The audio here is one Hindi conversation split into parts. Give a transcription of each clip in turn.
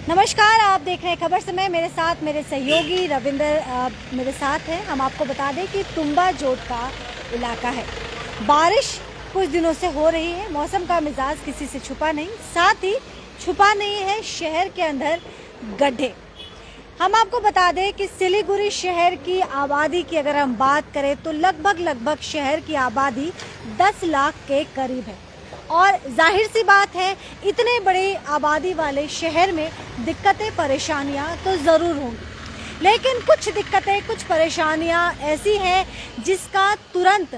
नमस्कार, आप देख रहे हैं खबर समय। मेरे साथ मेरे सहयोगी रविंदर मेरे साथ हैं। हम आपको बता दें कि तुम्बा जोत का इलाका है। बारिश कुछ दिनों से हो रही है, मौसम का मिजाज किसी से छुपा नहीं, साथ ही छुपा नहीं है शहर के अंदर गड्ढे। हम आपको बता दें कि सिलीगुड़ी शहर की आबादी की अगर हम बात करें तो लगभग शहर की आबादी 10 लाख के करीब है और जाहिर सी बात है इतने बड़े आबादी वाले शहर में दिक्कतें परेशानियां तो ज़रूर होंगी, लेकिन कुछ दिक्कतें कुछ परेशानियां ऐसी हैं जिसका तुरंत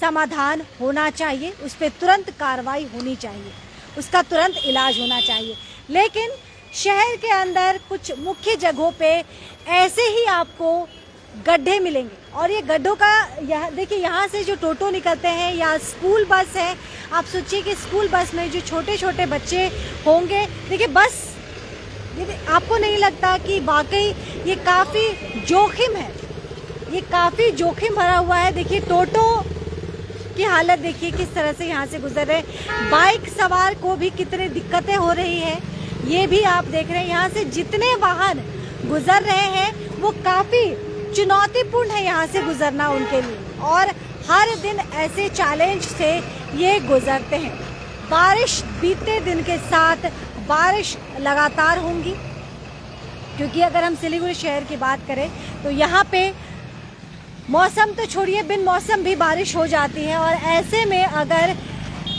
समाधान होना चाहिए, उस पर तुरंत कार्रवाई होनी चाहिए, उसका तुरंत इलाज होना चाहिए। लेकिन शहर के अंदर कुछ मुख्य जगहों पे ऐसे ही आपको गड्ढे मिलेंगे और ये गड्ढों का यहाँ देखिए, यहाँ से जो टोटो निकलते हैं या स्कूल बस है, आप सोचिए कि स्कूल बस में जो छोटे छोटे बच्चे होंगे, देखिए बस ये आपको नहीं लगता कि वाकई ये काफ़ी जोखिम है, ये काफ़ी जोखिम भरा हुआ है। देखिए टोटो की हालत देखिए किस तरह से यहाँ से गुजर रहे, बाइक सवार को भी कितनी दिक्कतें हो रही है ये भी आप देख रहे हैं। यहाँ से जितने वाहन गुजर रहे हैं वो काफ़ी चुनौतीपूर्ण है यहाँ से गुजरना उनके लिए, और हर दिन ऐसे चैलेंज से ये गुजरते हैं। बारिश बीते दिन के साथ बारिश लगातार होंगी, क्योंकि अगर हम सिलीगुड़ी शहर की बात करें तो यहाँ पे मौसम तो छोड़िए, बिन मौसम भी बारिश हो जाती है और ऐसे में अगर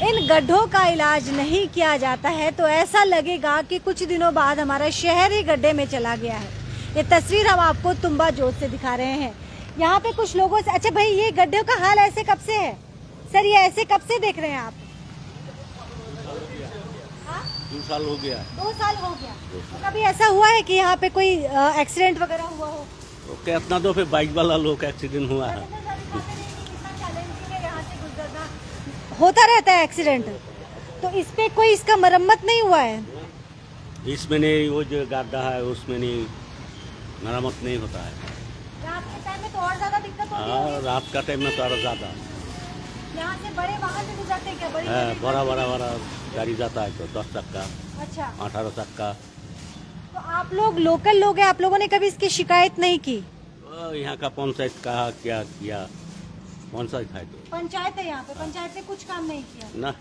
इन गड्ढों का इलाज नहीं किया जाता है तो ऐसा लगेगा कि कुछ दिनों बाद हमारा शहर ही गड्ढे में चला गया है। ये तस्वीर हम आपको तुम्बा जोत से दिखा रहे हैं। यहाँ पे कुछ लोगों से, अच्छा भाई ये गड्ढों का हाल ऐसे कब से है सर, ये ऐसे कब से देख रहे हैं आप? 2 साल हो गया। 2 साल हो गया। तो कभी ऐसा हुआ है कि यहाँ पे कोई एक्सीडेंट वगैरह हुआ हो? तो कितना तो फिर बाइक वाला लोग एक्सीडेंट हुआ है। होता रहता है एक्सीडेंट, तो इस पे कोई इसका मरम्मत नहीं हुआ है? इसमें नहीं, वो जो गड्ढा है उसमें नहीं मरम्मत नहीं होता है। रात के टाइम में तो और ज्यादा दिक्कत होती है। हाँ, रात का टाइम में तो और ज्यादा। यहाँ से बड़े वाहन भी गुजरते हैं क्या? बड़ा गाड़ी जाता है तो 10 चक्का, अच्छा 18 चक्का। तो आप लोग लोकल लोग हैं, आप लोगों ने कभी इसकी शिकायत नहीं की? यहाँ का पंचायत कहा क्या किया, पंचायत है तो पंचायत है यहाँ पे, पंचायत ने कुछ काम नहीं किया ना,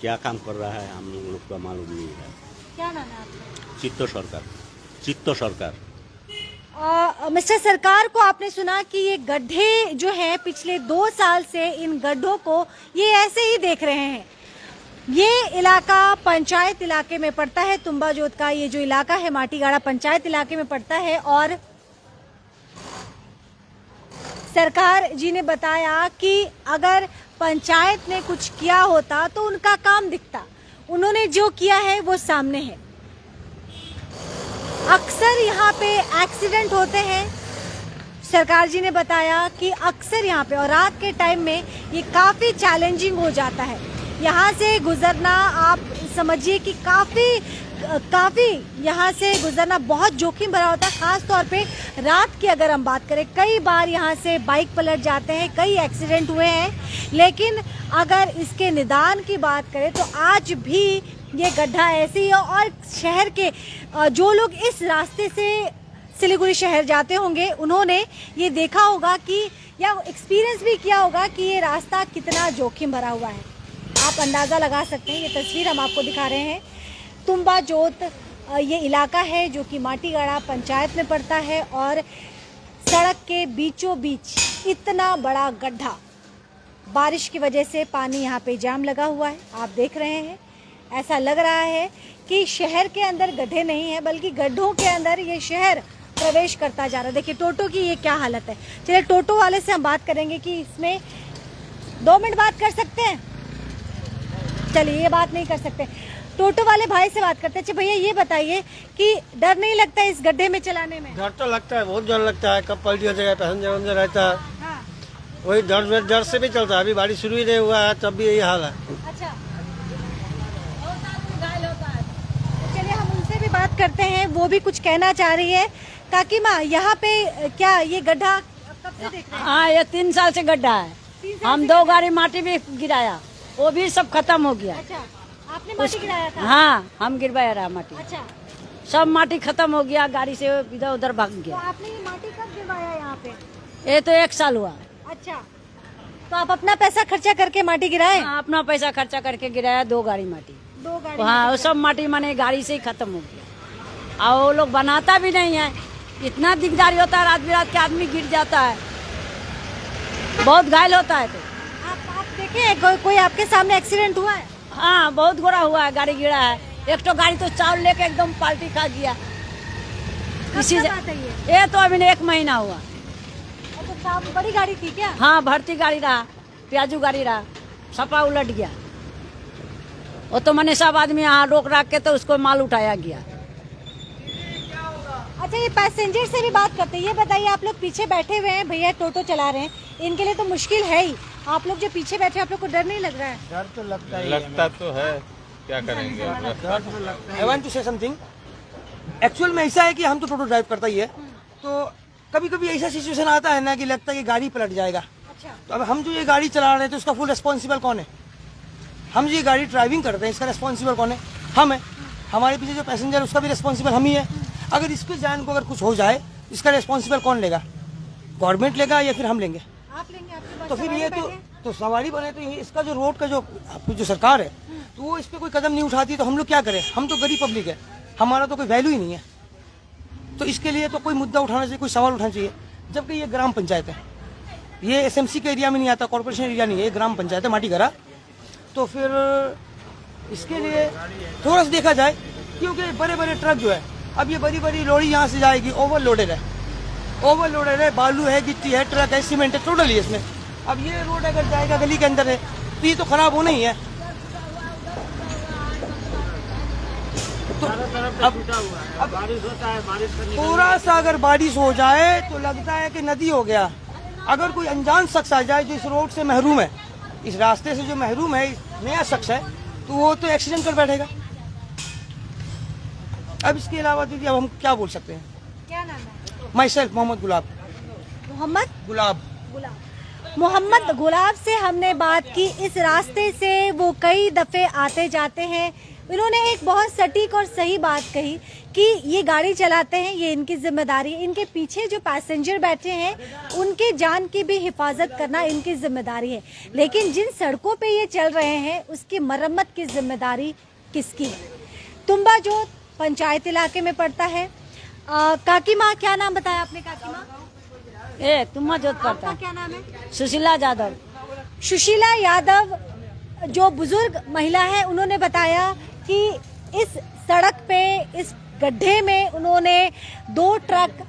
क्या काम कर रहा है हम लोग का मालूम नहीं है। क्या नाम है आपका? चित्तो सरकार। मिस्टर सरकार को आपने सुना कि ये गड्ढे जो हैं पिछले 2 साल से इन गड्ढों को ये ऐसे ही देख रहे हैं। ये इलाका पंचायत इलाके में पड़ता है, तुम्बा जोत का ये जो इलाका है माटीगाड़ा पंचायत इलाके में पड़ता है, और सरकार जी ने बताया कि अगर पंचायत ने कुछ किया होता तो उनका काम दिखता, उन्होंने जो किया है वो सामने है। अक्सर यहाँ पे एक्सीडेंट होते हैं, सरकार जी ने बताया कि अक्सर यहाँ पे, और रात के टाइम में ये काफ़ी चैलेंजिंग हो जाता है यहाँ से गुजरना। आप समझिए कि काफ़ी यहाँ से गुजरना बहुत जोखिम भरा होता है, ख़ास तौर पे रात की अगर हम बात करें। कई बार यहाँ से बाइक पलट जाते हैं, कई एक्सीडेंट हुए हैं, लेकिन अगर इसके निदान की बात करें तो आज भी ये गड्ढा ऐसे ही है। और शहर के जो लोग इस रास्ते से सिलीगुड़ी शहर जाते होंगे उन्होंने ये देखा होगा कि, या एक्सपीरियंस भी किया होगा कि ये रास्ता कितना जोखिम भरा हुआ है। आप अंदाज़ा लगा सकते हैं, ये तस्वीर हम आपको दिखा रहे हैं। तुम्बा जोत ये इलाका है जो कि माटीगाड़ा पंचायत में पड़ता है और सड़क के बीचों बीच इतना बड़ा गड्ढा, बारिश की वजह से पानी यहाँ पे जाम लगा हुआ है। आप देख रहे हैं, ऐसा लग रहा है कि शहर के अंदर गड्ढे नहीं है बल्कि गड्ढों के अंदर ये शहर प्रवेश करता जा रहा है। देखिए टोटो की ये क्या हालत है। चलिए टोटो वाले से हम बात करेंगे कि इसमें 2 मिनट बात कर सकते हैं। चलिए ये बात नहीं कर सकते, टोटो वाले भाई से बात करते हैं। अच्छा भैया ये बताइए कि डर नहीं लगता इस गड्ढे में चलाने में? डर तो लगता है, बहुत डर लगता है। कब पलटी हो जाएगा, पैसेंजर रहता है। हाँ। वही डर से भी चलता है। अभी बारिश शुरू ही नहीं हुआ है तब भी यही हाल है। अच्छा, चलिए हम उनसे भी बात करते हैं, वो भी कुछ कहना चाह रही है। काकी माँ, यहाँ पे क्या ये गड्ढा कब से देख रहे हैं? हाँ, ये 3 साल से गड्ढा है। हम 2 गाड़ी माटी भी गिराया, वो भी सब खत्म हो गया। अच्छा, आपने माटी गिराया था? हाँ, हम गिरवाया रहा माटी। अच्छा, सब माटी खत्म हो गया, गाड़ी से इधर उधर भाग तो गया। आपने ये माटी कब गिरवाया यहाँ पे? ये तो 1 साल हुआ। अच्छा, तो आप अपना पैसा खर्चा करके माटी गिराए? हाँ, अपना पैसा खर्चा करके गिराया 2 गाड़ी माटी। 2 गाड़ी? हाँ, वो सब माटी माने गाड़ी से ही खत्म हो गया। और वो लोग बनाता भी नहीं है, इतना दिकदारी होता है, रात बिरात के आदमी गिर जाता है, बहुत घायल होता है। तो आप देखे कोई आपके सामने एक्सीडेंट हुआ है? हाँ, बहुत गोरा हुआ है, गाड़ी गिरा है। एक तो गाड़ी तो चावल लेके एकदम पाल्टी खा गया। इसी कब से बात है ये? ये तो अभी 1 महीना हुआ। अच्छा, साहब बड़ी गाड़ी थी क्या? हाँ, भर्ती गाड़ी रहा, प्याजू गाड़ी रहा, सपा उलट गया। वो तो मैंने सब आदमी यहाँ रोक रख के तो उसको माल उठाया गया। अच्छा, ये पैसेंजर से भी बात करते हैं। ये बताइए, आप लोग पीछे बैठे हुए हैं, भैया टोटो चला रहे हैं, इनके लिए तो मुश्किल है ही। आप लोग जो पीछे बैठे हैं, आप लोग को डर नहीं लग रहा है? डर तो लगता है। लगता तो है, क्या करेंगे। I want to say something. Actual में ऐसा है कि हम तो टोटो ड्राइव करता ही है, तो कभी कभी ऐसा सिचुएशन आता है ना कि लगता है कि गाड़ी पलट जाएगा। अच्छा, तो अब हम जो ये गाड़ी चला रहे हैं तो उसका फुल रिस्पॉन्सिबल कौन है? हम जो ये गाड़ी ड्राइविंग करते हैं इसका रिस्पॉन्सिबल कौन है? हम है। हमारे पीछे जो पैसेंजर है उसका भी रिस्पॉन्सिबल हम ही है। अगर इसकी जान को अगर कुछ हो जाए इसका रिस्पॉन्सिबल कौन लेगा? गवर्नमेंट लेगा या फिर हम लेंगे? आप लेंगे? आपके पास तो फिर सवारी ये बैठे? तो सवारी बने तो ये इसका जो रोड का जो सरकार है तो वो इस पे कोई कदम नहीं उठाती, तो हम लोग क्या करें? हम तो गरीब पब्लिक है, हमारा तो कोई वैल्यू ही नहीं है। तो इसके लिए तो कोई मुद्दा उठाना चाहिए, कोई सवाल उठाना चाहिए। जबकि ये ग्राम पंचायत है, ये एसएमसी के एरिया में नहीं आता, कॉर्पोरेशन एरिया नहीं है, ये ग्राम पंचायत है माटीगरा। तो फिर इसके लिए थोड़ा सा देखा जाए, क्योंकि बड़े बड़े ट्रक जो है, अब ये बड़ी बड़ी लॉरी यहाँ से जाएगी, ओवरलोडेड है, बालू है, गिट्टी है, ट्रक है, सीमेंट है, टोटली इसमें। अब ये रोड अगर जाएगा गली के अंदर है तो ये तो खराब होना ही है। तो अब बारिश होता है, बारिश करने थोड़ा सा अगर बारिश हो जाए तो लगता है कि नदी हो गया। अगर कोई अनजान शख्स आ जाए जो इस रोड से महरूम है, इस रास्ते से जो महरूम है, नया शख्स है, तो वो तो एक्सीडेंट कर बैठेगा। अब इसके अलावा दीदी अब हम क्या बोल सकते हैं? क्या नाम है? माई सेल्फ मोहम्मद गुलाब। मोहम्मद गुलाब से हमने बात की। इस रास्ते से वो कई दफे आते जाते हैं। इन्होंने एक बहुत सटीक और सही बात कही कि ये गाड़ी चलाते हैं, ये इनकी जिम्मेदारी है। इनके पीछे जो पैसेंजर बैठे हैं उनके जान की भी हिफाजत करना इनकी जिम्मेदारी है। लेकिन जिन सड़कों पे ये चल रहे हैं उसकी मरम्मत की जिम्मेदारी किसकी है? तुम्बा जो पंचायत इलाके में पड़ता है। काकी माँ, क्या नाम बताया आपने? काकी माँ, तुम जोत पड़ता आपका है। क्या नाम है? सुशीला यादव। सुशीला यादव जो बुजुर्ग महिला है, उन्होंने बताया कि इस सड़क पे, इस गड्ढे में उन्होंने 2 ट्रक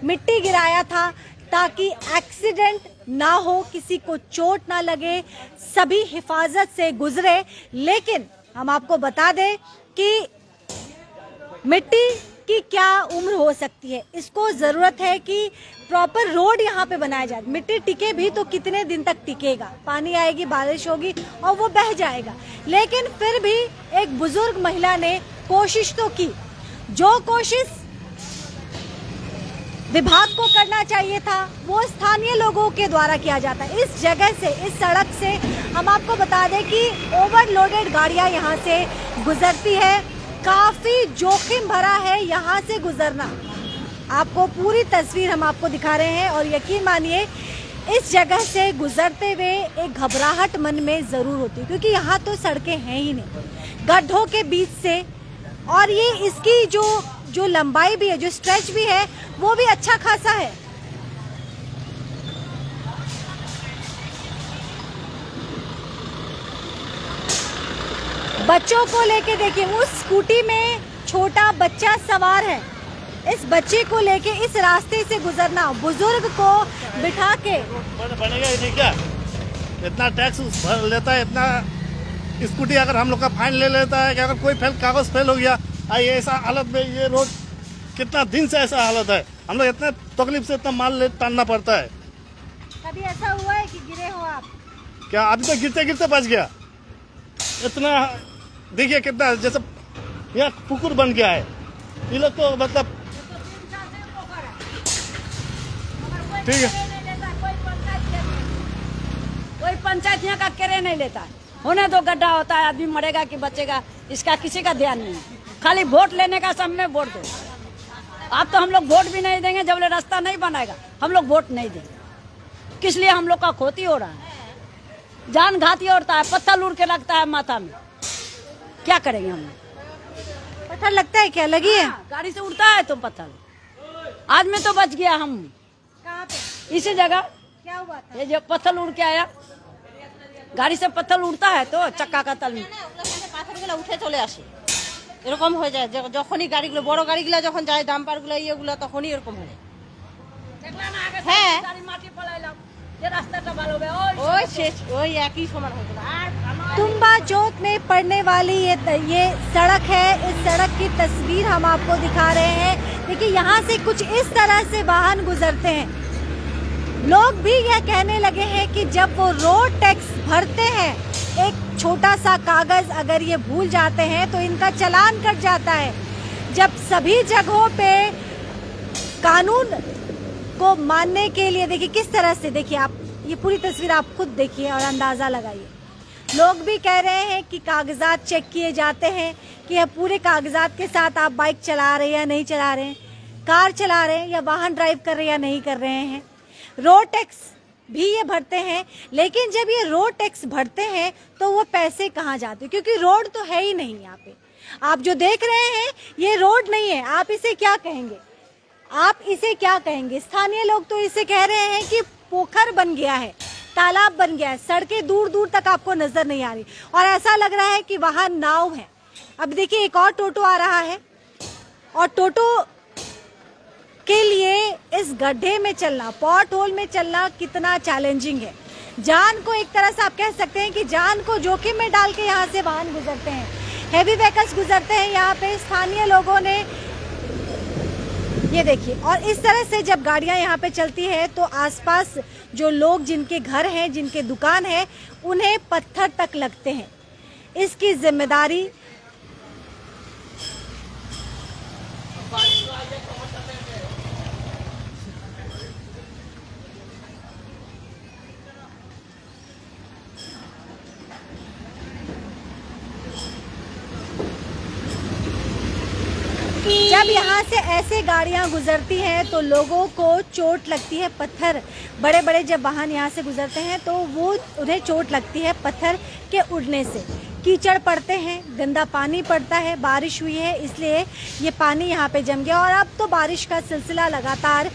मिट्टी गिराया था ताकि एक्सीडेंट ना हो, किसी को चोट ना लगे, सभी हिफाजत से गुजरे। लेकिन हम आपको बता दें कि मिट्टी की क्या उम्र हो सकती है, इसको जरूरत है कि प्रॉपर रोड यहाँ पे बनाया जाए। मिट्टी टिके भी तो कितने दिन तक टिकेगा? पानी आएगी, बारिश होगी और वो बह जाएगा। लेकिन फिर भी एक बुजुर्ग महिला ने कोशिश तो की। जो कोशिश विभाग को करना चाहिए था वो स्थानीय लोगों के द्वारा किया जाता है। इस जगह से, इस सड़क से हम आपको बता दें कि ओवरलोडेड गाड़ियां यहाँ से गुजरती है। काफी जोखिम भरा है यहाँ से गुजरना। आपको पूरी तस्वीर हम आपको दिखा रहे हैं और यकीन मानिए इस जगह से गुजरते हुए एक घबराहट मन में जरूर होती है, क्योंकि यहाँ तो सड़कें हैं ही नहीं, गड्ढों के बीच से। और ये इसकी जो लंबाई भी है, जो स्ट्रेच भी है, वो भी अच्छा खासा है। बच्चों को लेके देखिए, उस स्कूटी में छोटा बच्चा सवार है। इस बच्चे को लेके इस रास्ते से गुजरना, बुजुर्ग को बिठा के। बनेगा ही नहीं क्या? इतना टैक्स भर लेता है, इतना स्कूटी अगर हम लोग का फाइन ले लेता है कि अगर कोई कागज फेल हो गया, ये ऐसा हालत में ये रोड कितना दिन से ऐसा हालत है। हम लोग इतना तकलीफ से इतना माल टालना पड़ता है। कभी ऐसा हुआ है कि गिरे हो आप? क्या अभी तो गिरते गिरते बच गया। इतना देखिए कितना जैसे यहाँ पुकुर बन गया है। ये लोग तो मतलब ठीक है, कोई पंचायत यहाँ का केरे नहीं लेता है। होने दो, गड्ढा होता है, आदमी मरेगा कि बचेगा, इसका किसी का ध्यान नहीं है। खाली वोट लेने का समय वोट दो। अब तो हम लोग वोट भी नहीं देंगे जब ले रास्ता नहीं बनाएगा, हम लोग वोट नहीं देंगे। किस लिए हम लोग का क्षति हो रहा है, जान घाती होता है, पत्थर उड़ के लगता है माथा में, क्या करेंगे हम लोग? पत्थर लगता है क्या? लगी है? गाड़ी से उड़ता है तो पत्थर, आज में तो बच गया हम। कहाँ पे? इसी जगह क्या हुआ था? ये जो पत्थर उड़ के आया, গাড়ি से पत्थर उड़ता है तो चक्का का तल में পাথরগুলো উঠে চলে আসে, এরকম হয়ে যায় যখনই গাড়িগুলো বড় গাড়িগুলো যখন যায় ডাম্পারগুলো ইয়েগুলো তখনই এরকম হয়। হ্যাঁ ওই শেষ ওই একই সমান হয়ে গেল। আর तुम्बा जोत में पड़ने वाली ये सड़क है। इस सड़क की तस्वीर हम आपको दिखा रहे हैं। देखिए यहाँ से कुछ इस तरह से वाहन गुजरते हैं। लोग भी यह कहने लगे हैं कि जब वो रोड टैक्स भरते हैं, एक छोटा सा कागज अगर ये भूल जाते हैं तो इनका चालान कट जाता है। जब सभी जगहों पे कानून को मानने के लिए देखिए किस तरह से, देखिए आप ये पूरी तस्वीर आप खुद देखिए और अंदाजा लगाइए। लोग भी कह रहे हैं कि कागजात चेक किए जाते हैं कि यह पूरे कागजात के साथ आप बाइक चला रहे हैं या नहीं चला रहे हैं, कार चला रहे हैं या वाहन ड्राइव कर रहे हैं या नहीं कर रहे हैं। रोड टैक्स भी ये भरते हैं, लेकिन जब ये रोड टैक्स भरते हैं तो वो पैसे कहाँ जाते हैं, क्योंकि रोड तो है ही नहीं यहाँ पे। आप जो देख रहे हैं ये रोड नहीं है, आप इसे क्या कहेंगे? आप इसे क्या कहेंगे? स्थानीय लोग तो इसे कह रहे हैं कि पोखर बन गया है, तालाब बन गया है, सड़कें दूर दूर तक आपको नजर नहीं आ रही और ऐसा लग रहा है कि वहां नाव है। अब देखिए एक और टोटो आ रहा है और टोटो के लिए इस गड्ढे में चलना, पॉट होल में चलना कितना चैलेंजिंग है। जान को एक तरह से आप कह सकते हैं कि जान को जोखिम में डाल के यहाँ से वाहन गुजरते हैं, हैवी व्हीकल्स गुजरते हैं यहाँ पे। स्थानीय लोगों ने ये देखिए, और इस तरह से जब गाड़ियां यहाँ पे चलती है तो आसपास जो लोग जिनके घर हैं, जिनके दुकान है, उन्हें पत्थर तक लगते हैं। इसकी जिम्मेदारी जब यहाँ से ऐसे गाड़ियाँ गुजरती हैं तो लोगों को चोट लगती है। पत्थर बड़े बड़े जब वाहन यहाँ से गुजरते हैं तो वो उन्हें चोट लगती है पत्थर के उड़ने से। कीचड़ पड़ते हैं, गंदा पानी पड़ता है। बारिश हुई है इसलिए ये पानी यहाँ पे जम गया और अब तो बारिश का सिलसिला लगातार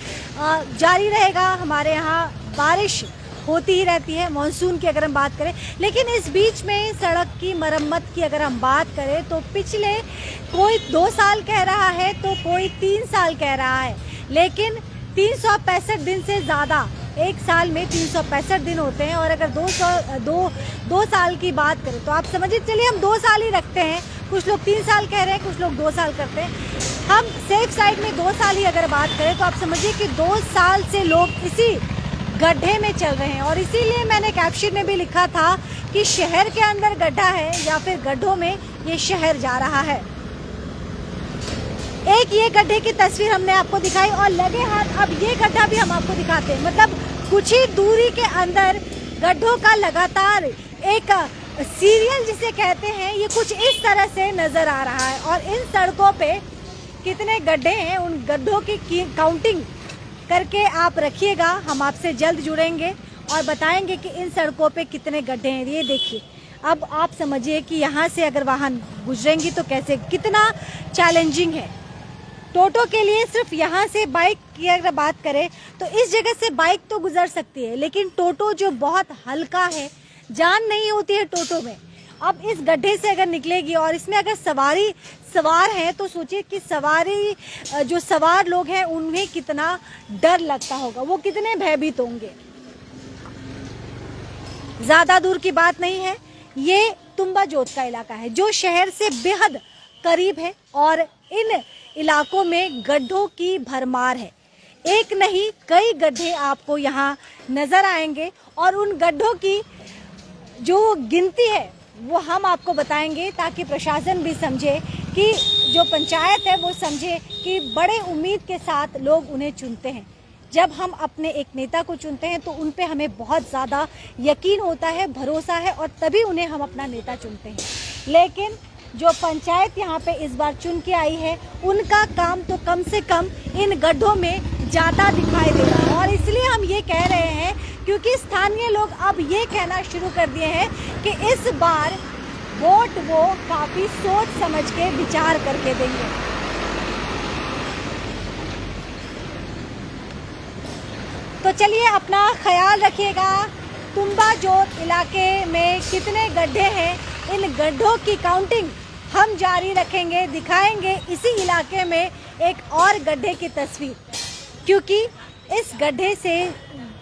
जारी रहेगा। हमारे यहाँ बारिश होती ही रहती है मॉनसून की अगर हम बात करें, लेकिन इस बीच में सड़क की मरम्मत की अगर हम बात करें तो पिछले कोई 2 साल कह रहा है तो कोई 3 साल कह रहा है, लेकिन 365 दिन से ज़्यादा, एक साल में 365 दिन होते हैं और अगर 2 साल की बात करें तो आप समझिए, चलिए हम 2 साल ही रखते हैं। कुछ लोग 3 साल कह रहे हैं, कुछ लोग 2 साल करते हैं। हम सेफ साइड में 2 साल ही अगर बात करें तो आप समझिए कि 2 साल से लोग इसी गड्ढे में चल रहे हैं। और इसीलिए मैंने कैप्शन में भी लिखा था कि शहर के अंदर गड्ढा है या फिर गड्ढों में ये शहर जा रहा है। एक ये गड्ढे की तस्वीर हमने आपको दिखाई और लगे हाथ अब ये गड्ढा भी हम आपको दिखाते हैं। मतलब कुछ ही दूरी के अंदर गड्ढों का लगातार एक सीरियल जिसे कहते हैं, ये कुछ इस तरह से नजर आ रहा है। और इन सड़कों पे कितने गड्ढे हैं, उन गड्ढों की काउंटिंग करके आप रखिएगा। हम आपसे जल्द जुड़ेंगे और बताएंगे कि इन सड़कों पे कितने गड्ढे हैं। ये देखिए, अब आप समझिए कि यहाँ से अगर वाहन गुजरेंगी तो कैसे, कितना चैलेंजिंग है। टोटो के लिए सिर्फ यहाँ से बाइक की अगर बात करें तो इस जगह से बाइक तो गुजर सकती है, लेकिन टोटो जो बहुत हल्का है, जान नहीं होती है टोटो में। अब इस गड्ढे से अगर निकलेगी और इसमें अगर सवार हैं तो सोचिए कि जो सवार लोग हैं उन्हें कितना डर लगता होगा, वो कितने भयभीत होंगे। ज्यादा दूर की बात नहीं है, ये तुम्बा जोत का इलाका है जो शहर से बेहद करीब है और इन इलाकों में गड्ढों की भरमार है। एक नहीं कई गड्ढे आपको यहाँ नजर आएंगे और उन गड्ढों की जो गिनती है वो हम आपको बताएंगे ताकि प्रशासन भी समझे, कि जो पंचायत है वो समझे कि बड़े उम्मीद के साथ लोग उन्हें चुनते हैं। जब हम अपने एक नेता को चुनते हैं तो उन पे हमें बहुत ज़्यादा यकीन होता है, भरोसा है और तभी उन्हें हम अपना नेता चुनते हैं। लेकिन जो पंचायत यहाँ पे इस बार चुन के आई है उनका काम तो कम से कम इन गड्ढों में ज़्यादा दिखाई दे रहा है। और इसलिए हम ये कह रहे हैं क्योंकि स्थानीय लोग अब ये कहना शुरू कर दिए हैं कि इस बार वोट वो काफ़ी सोच समझ के विचार करके देंगे। तो चलिए अपना ख्याल रखिएगा। तुम्बा जोत इलाके में कितने गड्ढे हैं, इन गड्ढों की काउंटिंग हम जारी रखेंगे, दिखाएंगे इसी इलाके में एक और गड्ढे की तस्वीर, क्योंकि इस गड्ढे से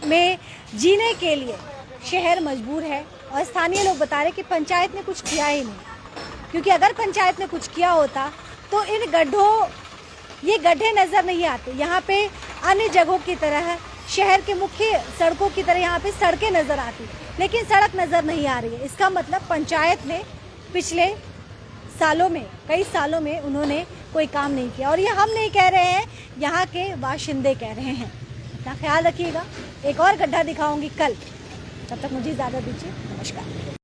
में जीने के लिए शहर मजबूर है। और स्थानीय लोग बता रहे कि पंचायत ने कुछ किया ही नहीं, क्योंकि अगर पंचायत ने कुछ किया होता तो इन गड्ढों ये गड्ढे नज़र नहीं आते। यहाँ पे अन्य जगहों की तरह शहर के मुख्य सड़कों की तरह यहाँ पे सड़कें नज़र आती, लेकिन सड़क नज़र नहीं आ रही है। इसका मतलब पंचायत ने पिछले सालों में, कई सालों में उन्होंने कोई काम नहीं किया। और ये हम नहीं कह रहे हैं, यहाँ के बाशिंदे कह रहे हैं। अपना ख्याल रखिएगा। एक और गड्ढा दिखाऊंगी कल, तब तक मुझे इजाज़त दीजिए। नमस्कार।